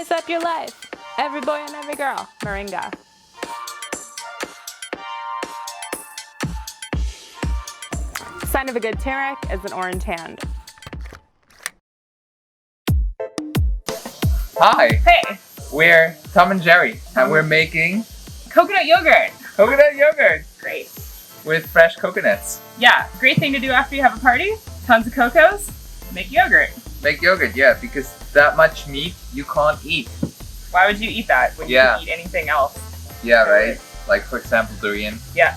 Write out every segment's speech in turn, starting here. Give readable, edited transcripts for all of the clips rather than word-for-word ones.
Spice up your life. Every boy and every girl. Moringa. Sign of a good turmeric is an orange hand. Hi, Hey, we're Tom and Jerry, and we're making coconut yogurt. coconut yogurt Great. with fresh coconuts. Yeah, great thing to do after you have a party. Tons of cocos. Make yogurt. Make yogurt, yeah, because that much meat you can't eat. Why would you eat that when you can eat anything else? Yeah, right? Like, for example, durian. Yeah.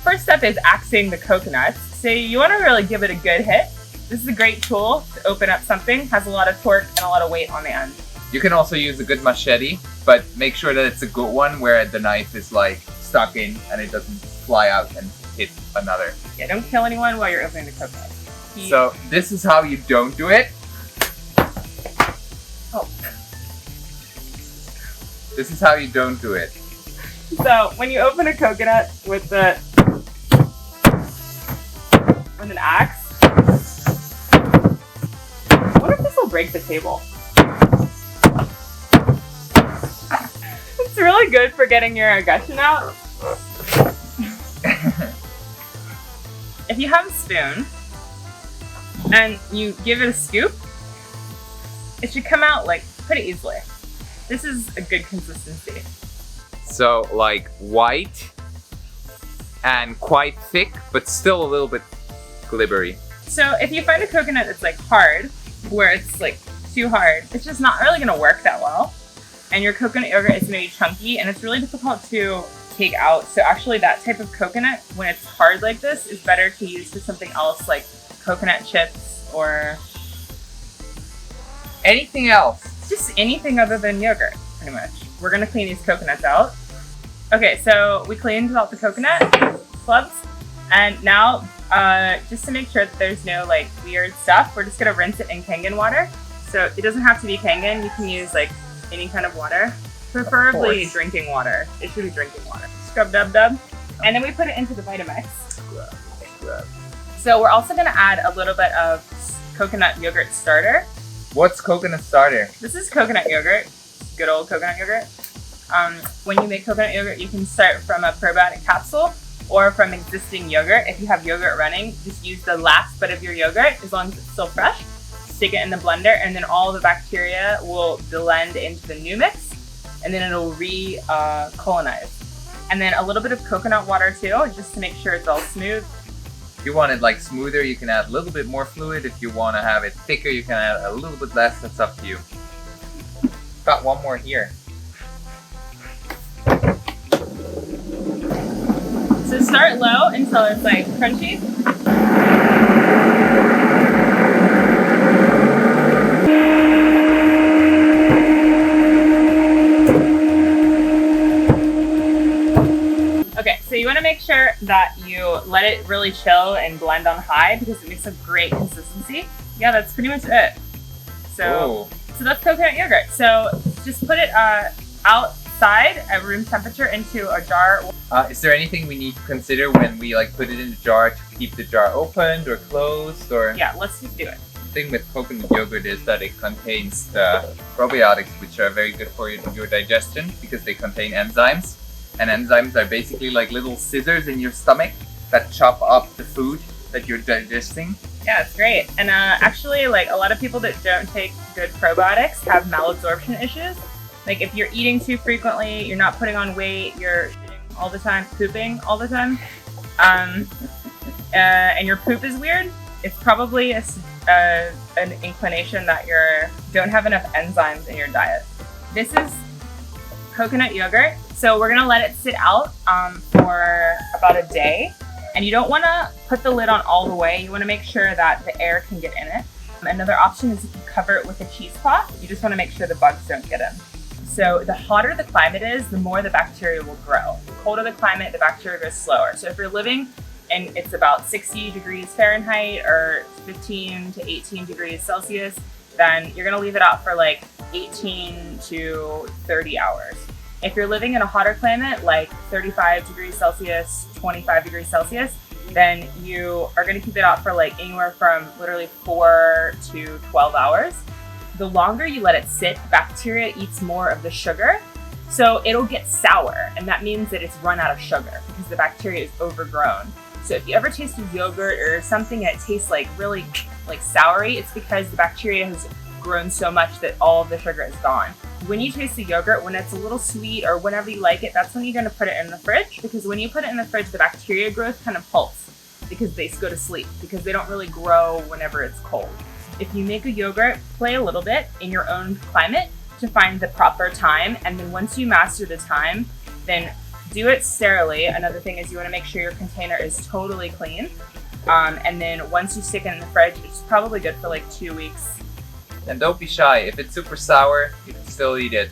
First step is axing the coconuts. So you want to really give it a good hit. This is a great tool to open up something. Has a lot of torque and a lot of weight on the end. You can also use a good machete, but make sure that it's a good one where the knife is like stuck in and it doesn't fly out and hit another. Yeah, don't kill anyone while you're opening the coconut. So this is how you don't do it. Oh. This is how you don't do it. So when you open a coconut with an axe, what if this will break the table? It's really good for getting your aggression out. If you have a spoon and you give it a scoop, it should come out like pretty easily. This is a good consistency. So like white and quite thick, but still a little bit glibbery. So if you find a coconut that's like hard, where it's like too hard, it's just not really gonna work that well. And your coconut yogurt is gonna be chunky and it's really difficult to take out. So actually that type of coconut, when it's hard like this, is better to use for something else like coconut chips or Anything else? just anything other than yogurt, pretty much. We're gonna clean these coconuts out. Okay, so we cleaned out the coconut clubs, and now just to make sure that there's no like weird stuff, we're just gonna rinse it in Kangen water. So it doesn't have to be Kangen, you can use like any kind of water, preferably drinking water. It should be drinking water. Scrub dub dub, and then we put it into the Vitamix. Scrub. So we're also gonna add a little bit of coconut yogurt starter. What's coconut starter? This is coconut yogurt, good old coconut yogurt. When you make coconut yogurt, you can start from a probiotic capsule or from existing yogurt. If you have yogurt running, just use the last bit of your yogurt as long as it's still fresh. Stick it in the blender, and then all the bacteria will blend into the new mix, and then it'll colonize. And then a little bit of coconut water too, just to make sure it's all smooth. If you want it like smoother, you can add a little bit more fluid. If you want to have it thicker, you can add a little bit less. That's up to you. Got one more here. So start low until it's like crunchy. Okay, so you want to make sure that you let it really chill and blend on high because it makes a great consistency. Yeah, that's pretty much it. So that's coconut yogurt. So just put it outside at room temperature into a jar. Is there anything we need to consider when we like put it in the jar to keep the jar opened or closed or? Yeah, let's just do it. The thing with coconut yogurt is that it contains the probiotics, which are very good for your digestion because they contain enzymes. And enzymes are basically like little scissors in your stomach that chop up the food that you're digesting. Yeah, it's great. And actually, like a lot of people that don't take good probiotics have malabsorption issues. Like if you're eating too frequently, you're not putting on weight, you're shitting all the time, pooping all the time, and your poop is weird, it's probably an inclination that you don't have enough enzymes in your diet. This is coconut yogurt. So we're gonna let it sit out for about a day. And you don't wanna put the lid on all the way. You wanna make sure that the air can get in it. Another option is if you cover it with a cheesecloth. You just wanna make sure the bugs don't get in. So the hotter the climate is, the more the bacteria will grow. The colder the climate, the bacteria grows slower. So if you're living and it's about 60 degrees Fahrenheit or 15 to 18 degrees Celsius, then you're gonna leave it out for like 18 to 30 hours. If you're living in a hotter climate, like 35 degrees Celsius, 25 degrees Celsius, then you are gonna keep it out for like anywhere from literally 4 to 12 hours. the longer you let it sit, bacteria eats more of the sugar. So it'll get sour, and that means that it's run out of sugar because the bacteria is overgrown. So if you ever tasted yogurt or something that tastes like really like soury, it's because the bacteria has grown so much that all of the sugar is gone. When you taste the yogurt, when it's a little sweet or whenever you like it, that's when you're gonna put it in the fridge, because when you put it in the fridge, the bacteria growth kind of halts because they go to sleep, because they don't really grow whenever it's cold. If you make a yogurt, play a little bit in your own climate to find the proper time, and then once you master the time, then do it sterilely. Another thing is you want to make sure your container is totally clean, and then once you stick it in the fridge, it's probably good for like 2 weeks. And don't be shy. If it's super sour, you can still eat it.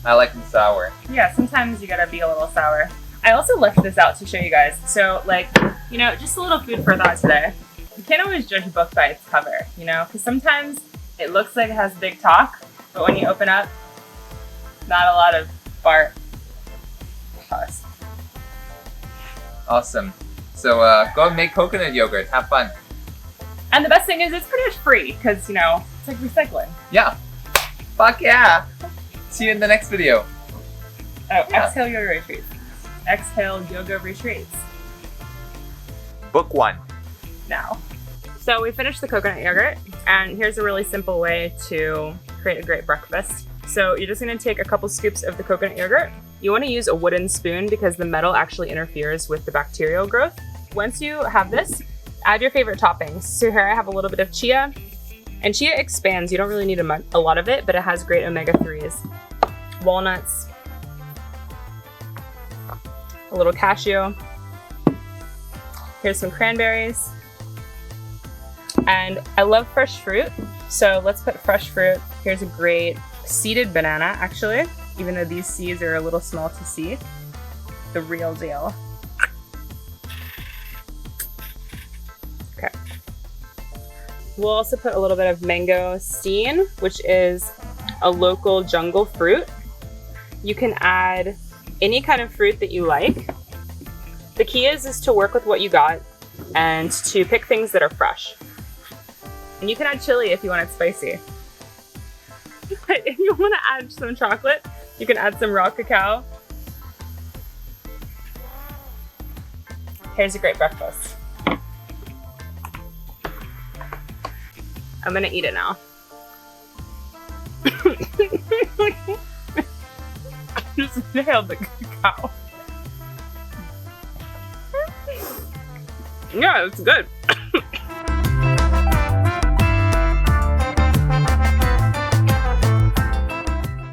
I like them sour. Yeah, sometimes you gotta be a little sour. I also left this out to show you guys. So like, you know, just a little food for thought today. You can't always judge a book by its cover, you know, because sometimes it looks like it has big talk, but when you open up, not a lot of fart. Pus. Awesome. So go and make coconut yogurt. Have fun. And the best thing is it's pretty much free because, you know, it's like recycling. Yeah. Fuck yeah. See you in the next video. Oh, Yeah. Exhale yoga retreats. Exhale yoga retreats. Book 1. Now. So we finished the coconut yogurt, and here's a really simple way to create a great breakfast. So you're just gonna take a couple scoops of the coconut yogurt. You wanna use a wooden spoon because the metal actually interferes with the bacterial growth. Once you have this, add your favorite toppings. So here I have a little bit of chia, and chia expands. You don't really need a lot of it, but it has great omega-3s. Walnuts, a little cashew. Here's some cranberries. And I love fresh fruit, so let's put fresh fruit. Here's a great seeded banana, actually, even though these seeds are a little small to see. The real deal. Okay. We'll also put a little bit of mangosteen, which is a local jungle fruit. You can add any kind of fruit that you like. The key is to work with what you got and to pick things that are fresh. And you can add chili if you want it spicy. But if you want to add some chocolate, you can add some raw cacao. Here's a great breakfast. I'm gonna eat it now. I just nailed the cacao. Yeah, it's good.